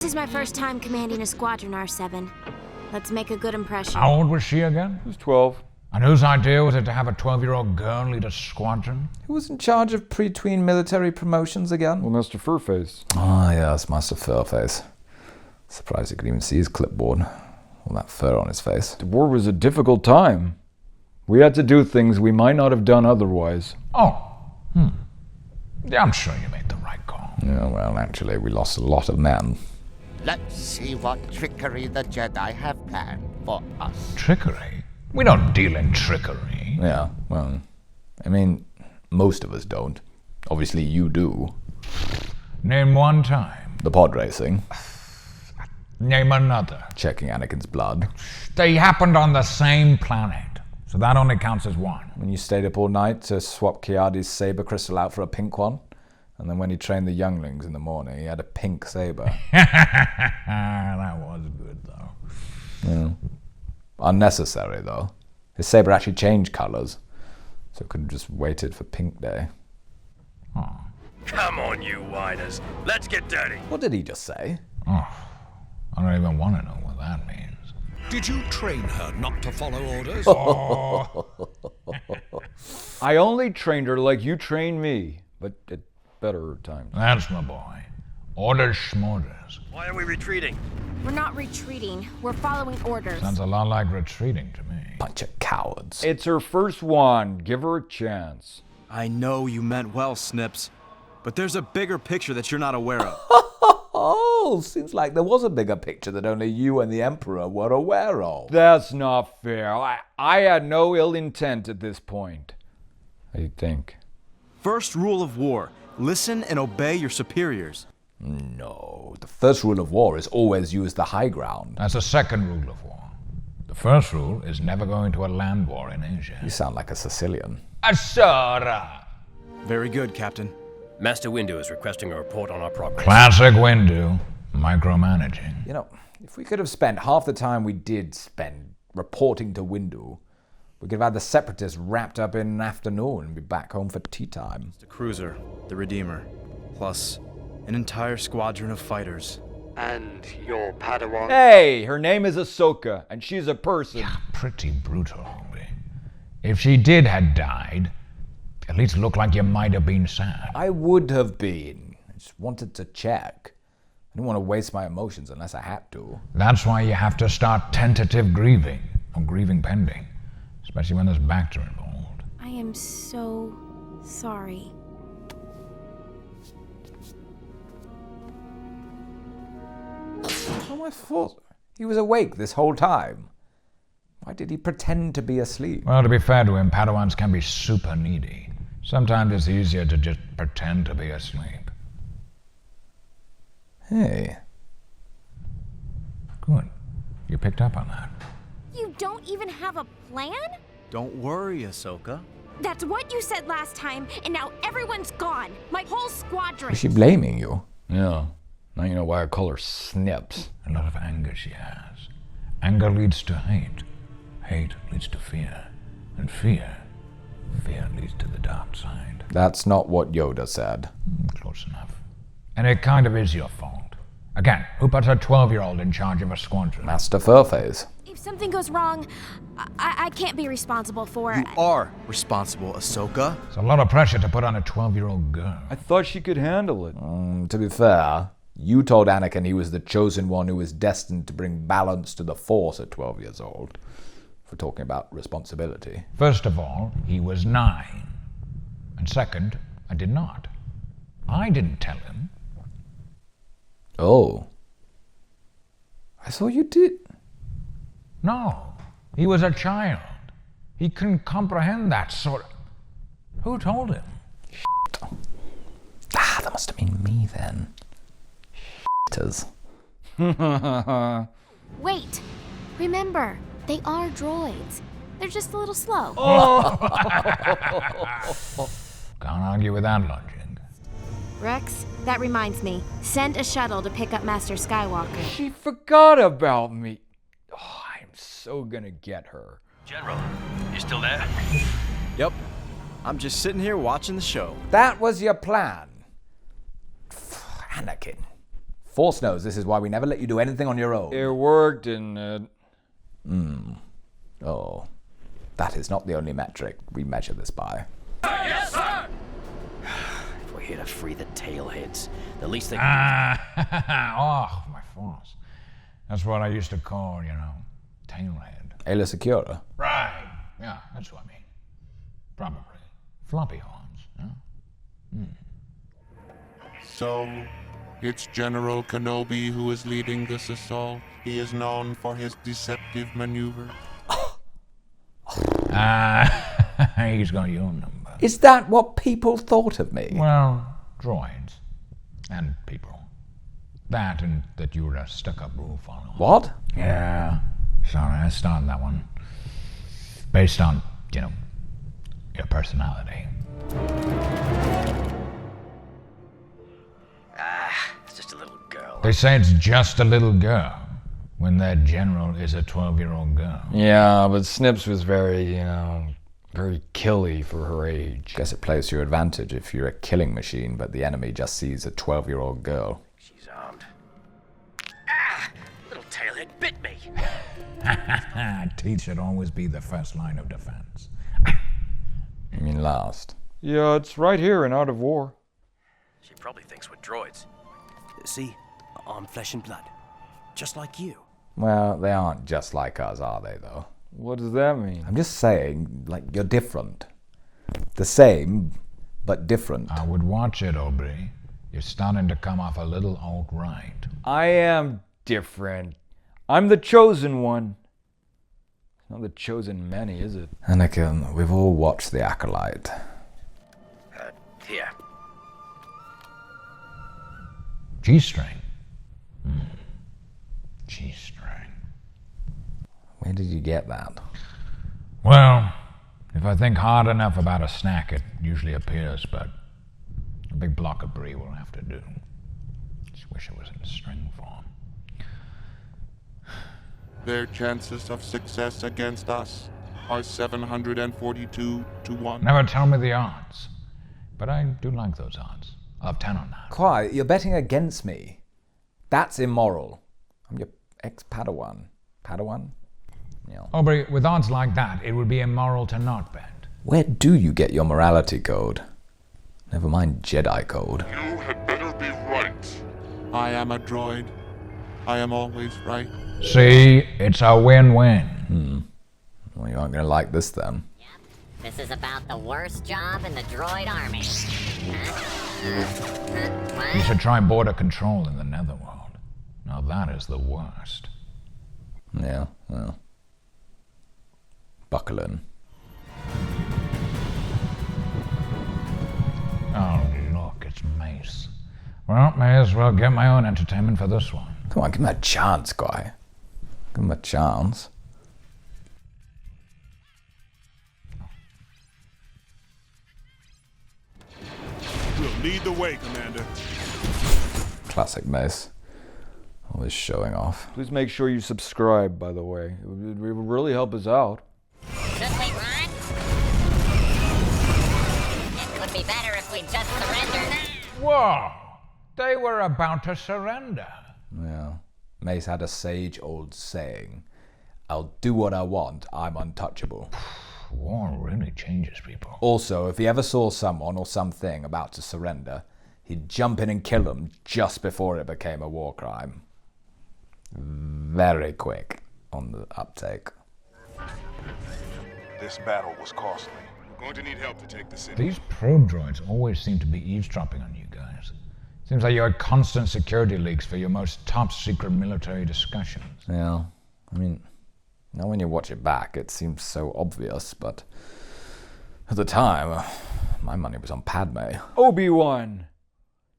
This is my first time commanding a squadron, R7. Let's make a good impression. How old was she again? He was 12. And whose idea was it to have a 12-year-old girl lead a squadron? Who was in charge of pre-tween military promotions again? Well, Master Furface. Ah, yes, Master Furface. Surprised you could even see his clipboard. All that fur on his face. The war was a difficult time. We had to do things we might not have done otherwise. Oh, yeah, I'm sure you made the right call. Yeah, well, actually, we lost a lot of men. Let's see what trickery the Jedi have planned for us. Trickery? We don't deal in trickery. Yeah, well, I mean, most of us don't. Obviously, you do. Name one time. The pod racing. Name another. Checking Anakin's blood. They happened on the same planet, so that only counts as one. When you stayed up all night to swap Kiadi's saber crystal out for a pink one. And then when he trained the younglings in the morning, he had a pink saber. That was good, though. Yeah. Unnecessary, though. His saber actually changed colours, so it could have just waited for Pink Day. Oh. Come on, you whiners. Let's get dirty. What did he just say? Oh, I don't even want to know what that means. Did you train her not to follow orders? I only trained her like you trained me, but at better times. That's my boy. Orders schmorders. Why are we retreating? We're not retreating. We're following orders. Sounds a lot like retreating to me. Bunch of cowards. It's her first one. Give her a chance. I know you meant well, Snips, but there's a bigger picture that you're not aware of. Oh, seems like there was a bigger picture that only you and the Emperor were aware of. That's not fair. I had no ill intent at this point. I think. First rule of war, listen and obey your superiors. No, the first rule of war is always use the high ground. That's the second rule of war. The first rule is never going to a land war in Asia. You sound like a Sicilian. Asura! Very good, Captain. Master Windu is requesting a report on our progress. Classic Windu. Micromanaging. You know, if we could have spent half the time we did spend reporting to Windu, we could have had the Separatists wrapped up in an afternoon and be back home for tea time. The cruiser, the Redeemer, plus an entire squadron of fighters. And your Padawan? Hey, her name is Ahsoka, and she's a person. Yeah, pretty brutal, Hobie. If she did had died, at least look like you might have been sad. I would have been. I just wanted to check. I didn't want to waste my emotions unless I had to. That's why you have to start tentative grieving, or grieving pending, especially when there's Bacta involved. I am so sorry. Oh, my fault. He was awake this whole time. Why did he pretend to be asleep? Well, to be fair to him, Padawans can be super needy. Sometimes it's easier to just pretend to be asleep. Hey. Good. You picked up on that. You don't even have a plan? Don't worry, Ahsoka. That's what you said last time, and now everyone's gone. My whole squadron. Is she blaming you? Yeah. Now you know why I call her Snips. A lot of anger she has. Anger leads to hate. Hate leads to fear. And fear leads to the dark side. That's not what Yoda said. Close enough. And it kind of is your fault. Again, who puts a 12-year-old in charge of a squadron? Master Furface. If something goes wrong, I can't be responsible for You it. are responsible, Ahsoka. It's a lot of pressure to put on a 12-year-old girl. I thought she could handle it. To be fair, you told Anakin he was the chosen one who was destined to bring balance to the Force at 12 years old. For talking about responsibility. First of all, he was 9. And second, I did not. I didn't tell him. Oh. I thought you did. No, he was a child. He couldn't comprehend that sort of... Who told him? That must have been me then. Shitters. Wait, remember, they are droids. They're just a little slow. Can't argue with that logic. Rex, that reminds me. Send a shuttle to pick up Master Skywalker. She forgot about me. Oh, I'm so gonna get her. General, you still there? Yep. I'm just sitting here watching the show. That was your plan. Anakin. Force knows this is why we never let you do anything on your own. It worked, didn't it? Oh, that is not the only metric we measure this by. If we're here to free the tailheads, the least they can Oh, my force. That's what I used to call, tailhead. Ayla Secura. Right. Yeah, that's what I mean. Probably. Floppy horns, So, it's General Kenobi who is leading this assault. He is known for his deceptive maneuvers. He's got your number. Is that what people thought of me? Well, droids. And people. That and that you were a stuck-up rule follower. What? Yeah. Sorry, I started that one. Based on, your personality. It's just a little girl. They say it's just a little girl when their general is a 12-year-old girl. Yeah, but Snips was very, very killy for her age. Guess it plays to your advantage if you're a killing machine, but the enemy just sees a 12-year-old girl. She's armed. Little tailhead bit me. Teeth should always be the first line of defense. You mean last? Yeah, it's right here in Art of War. She probably thinks we're droids. See, I'm flesh and blood. Just like you. Well, they aren't just like us, are they, though? What does that mean? I'm just saying, you're different. The same, but different. I would watch it, Aubrey. You're starting to come off a little alt-right. I am different. I'm the chosen one. It's not the chosen many, is it? Anakin, we've all watched The Acolyte. Here. G-string. G-string. Where did you get that? Well, if I think hard enough about a snack, it usually appears, but a big block of brie will have to do. Just wish it was in string form. Their chances of success against us are 742 to 1. Never tell me the odds, but I do like those odds. I'll have 10 on that. Quiet, you're betting against me. That's immoral. I'm your ex-Padawan. Padawan? Yeah. Aubrey, with odds like that, it would be immoral to not bet. Where do you get your morality code? Never mind Jedi code. You had better be right. I am a droid. I am always right. See, it's a win-win. Well, you aren't going to like this then. This is about the worst job in the droid army. What? You should try border control in the Netherworld. Now that is the worst. Yeah, well. Buckle in. Oh, look, it's Mace. Well, may as well get my own entertainment for this one. Come on, give him a chance, guy. Give him a chance. We'll lead the way, Commander. Classic Mace. Always showing off. Please make sure you subscribe, by the way. It would really help us out. Should we run? It could be better if we just surrender now. Whoa! They were about to surrender. Yeah. Mace had a sage old saying, I'll do what I want, I'm untouchable. War really changes people. Also, if he ever saw someone or something about to surrender, he'd jump in and kill them just before it became a war crime. Very quick on the uptake. This battle was costly. We're going to need help to take the city. These probe droids always seem to be eavesdropping on you guys. Seems like you had constant security leaks for your most top secret military discussions. Yeah, I mean, now when you watch it back, it seems so obvious, but at the time, my money was on Padme. Obi-Wan!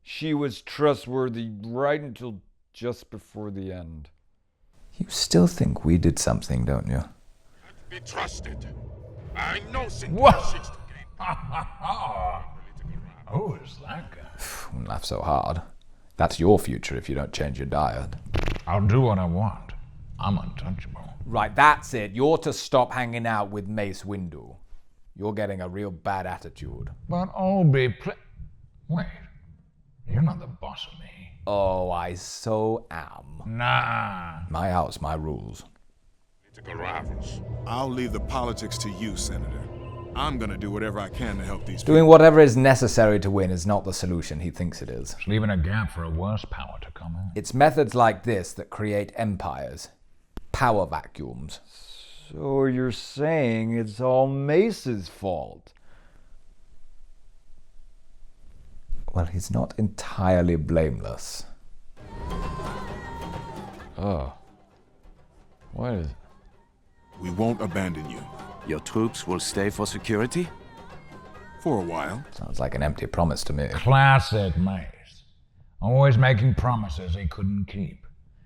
She was trustworthy right until just before the end. You still think we did something, don't you? Be trusted. I know What? Who is that guy? Don't laugh so hard. That's your future if you don't change your diet. I'll do what I want. I'm untouchable. Right, that's it. You're to stop hanging out with Mace Windu. You're getting a real bad attitude. But Aubrey, wait. You're not the boss of me. Oh, I so am. Nah. My house, my rules. Political rivals. I'll leave the politics to you, Senator. I'm gonna do whatever I can to help these Doing whatever is necessary to win is not the solution he thinks it is. It's leaving a gap for a worse power to come in. It's methods like this that create empires. Power vacuums. So you're saying it's all Mace's fault? Well, he's not entirely blameless. Oh. What is it? We won't abandon you. Your troops will stay for security? For a while. Sounds like an empty promise to me. Classic Mace. Always making promises he couldn't keep.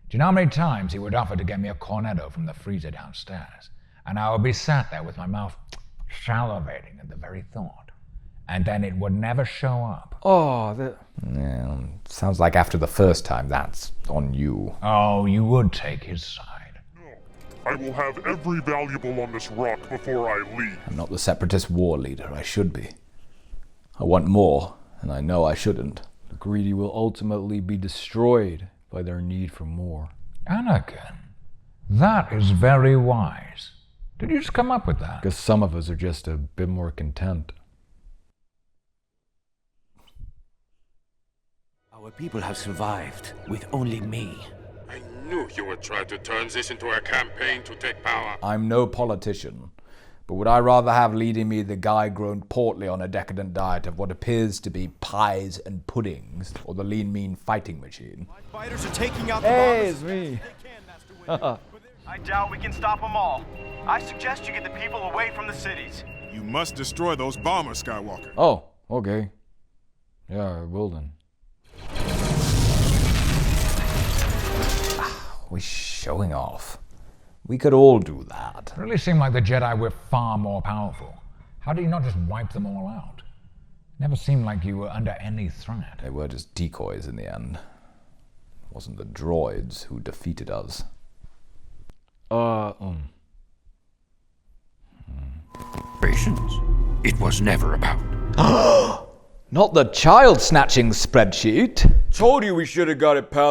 Do you know how many times he would offer to get me a cornetto from the freezer downstairs? And I would be sat there with my mouth salivating at the very thought. And then it would never show up. Oh, that... Yeah, sounds like after the first time, that's on you. Oh, you would take his side. I will have every valuable on this rock before I leave. I'm not the Separatist war leader. I should be. I want more, and I know I shouldn't. The greedy will ultimately be destroyed by their need for more. Anakin, that is very wise. Did you just come up with that? Because some of us are just a bit more content. Our people have survived with only me. I knew you would try to turn this into a campaign to take power. I'm no politician, but would I rather have leading me the guy grown portly on a decadent diet of what appears to be pies and puddings, or the lean, mean fighting machine? My fighters are taking out the Hey, bombers. it's me. I doubt we can stop them all. I suggest you get the people away from the cities. You must destroy those bombers, Skywalker. Oh, okay. Yeah, I will then. We're showing off. We could all do that. It really seemed like the Jedi were far more powerful. How did you not just wipe them all out? Never seemed like you were under any threat. They were just decoys in the end. It wasn't the droids who defeated us. Patience. It was never about. Not the child snatching spreadsheet. Told you we should have got it, pal.